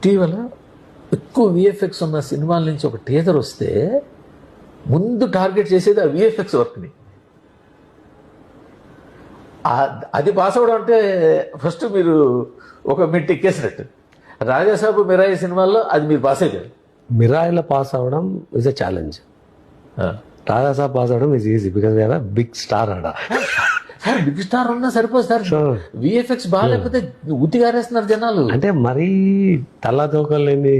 ఇటీవల ఎక్కువ విఎఫ్ఎక్స్ ఉన్న సినిమాల నుంచి ఒక టీజర్ వస్తే ముందు టార్గెట్ చేసేది ఆ విఎఫ్ఎక్స్ వర్క్ని. అది పాస్ అవడం అంటే ఫస్ట్ మీరు ఒక మెట్టు ఎక్కేసినట్టు. రాజాసాబు మిరాయి సినిమాల్లో అది మీరు పాస్ అయ్యారు. మిరాయిలో పాస్ అవ్వడం is a challenge. Rajasaab pass అవ్వడం is easy because we are big star ఆడ. సార్ బిగ్ స్టార్ ఉన్నా సరిపోదు సార్, విఎఫ్ఎక్స్ బాగాలేకపోతే ఉతిగారేస్తున్నారు జనాలు. అంటే మరీ తలతోకలేని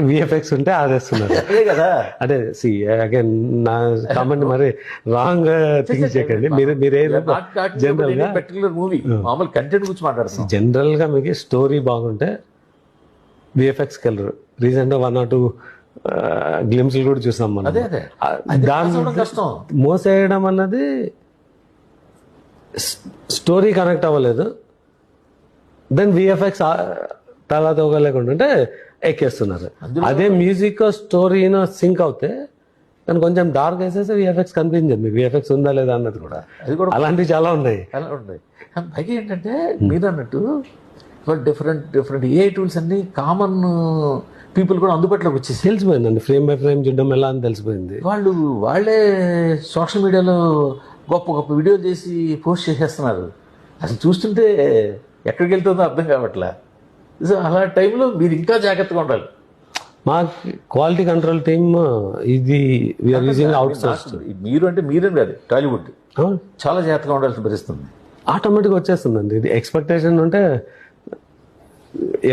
విఎఫ్ఎక్స్ ఉంటే ఆదేస్తున్నారు. అదే కదా. అంటే సి అగైన్ నా కామెంట్ మరి రాంగ్ థింక్ చేయకండి. జనరల్ గా పర్టికులర్ మూవీ మామూలు కంటెంట్ గురించి మాట్లాడుతున్నాం. జనరల్ గా మీకు స్టోరీ బాగుంటే విఎఫ్ఎక్స్కి వెళ్ళరు. రీసెంట్ గా 1 or 2 గ్లిమ్స్లు కూడా చూసాం మనం. అదే అదే దాని కష్టం. మోసేయడం అన్నది స్టోరీ కనెక్ట్ అవ్వలేదు, దెన్ విఎఫ్ఎక్స్ తలతో లేకుండా ఎక్కేస్తున్నారు. అదే మ్యూజిక్ స్టోరీనో సింక్ అవుతే దాన్ని కొంచెం డార్క్ వేసేస్తే విఎఫ్ఎక్స్ కనిపించదు మీకు, విఎఫ్ఎక్స్ ఉందా లేదా అన్నది కూడా. అది కూడా అలాంటివి చాలా ఉన్నాయి. అలా ఉన్నాయి. పైగా ఏంటంటే మీరు అన్నట్టు డిఫరెంట్ ఏ టూల్స్ అన్ని కామన్ పీపుల్ కూడా అందుబాటులోకి వచ్చేసి తెలిసిపోయిందండి. ఫ్రేమ్ బై ఫ్రేమ్ చూడడం ఎలా అని తెలిసిపోయింది. వాళ్ళే సోషల్ మీడియాలో గొప్ప గొప్ప వీడియోలు చేసి పోస్ట్ చేసేస్తున్నారు. అసలు చూస్తుంటే ఎక్కడికి వెళ్తుందో అర్థం కావట్లే. సో అలా టైంలో మీరు ఇంకా జాగ్రత్తగా ఉండాలి. మా క్వాలిటీ కంట్రోల్ టీమ్ ఇది వీఆర్ యూజింగ్ అవుట్ సోర్స్. మీరు అంటే మీరేం కాదు, టాలీవుడ్ చాలా జాగ్రత్తగా ఉండాల్సిన పరిస్థితుంది. ఆటోమేటిక్గా వచ్చేస్తుందండి. ఇది ఎక్స్పెక్టేషన్ ఉంటే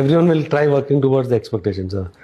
every one will try working towards the expectations.